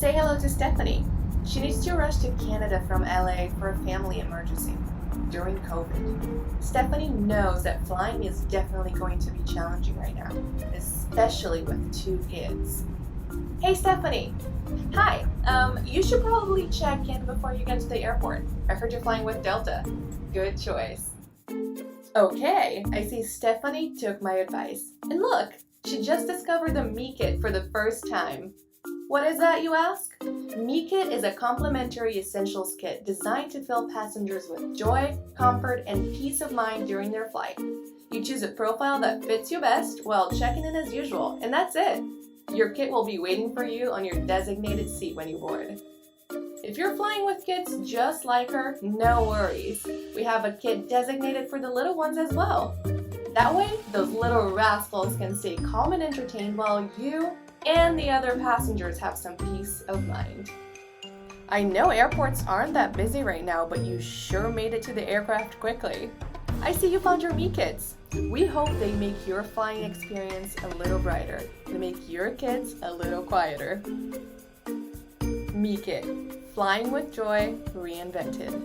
Say hello to Stephanie. She needs to rush to Canada from LA for a family emergency during COVID. Stephanie knows that flying is definitely going to be challenging right now, especially with 2 kids. Hey Stephanie! Hi, you should probably check in before you get to the airport. I heard you're flying with Delta. Good choice. Okay, I see Stephanie took my advice. And look, she just discovered the MeKit for the first time. What is that, you ask? MeKit is a complimentary essentials kit designed to fill passengers with joy, comfort, and peace of mind during their flight. You choose a profile that fits you best while checking in as usual, and that's it. Your kit will be waiting for you on your designated seat when you board. If you're flying with kids just like her, no worries. We have a kit designated for the little ones as well. That way, those little rascals can stay calm and entertained while you and the other passengers have some peace of mind. I know airports aren't that busy right now, but you sure made it to the aircraft quickly. I see you found your MeKits. We hope they make your flying experience a little brighter and make your kids a little quieter. MeKit, flying with joy reinvented.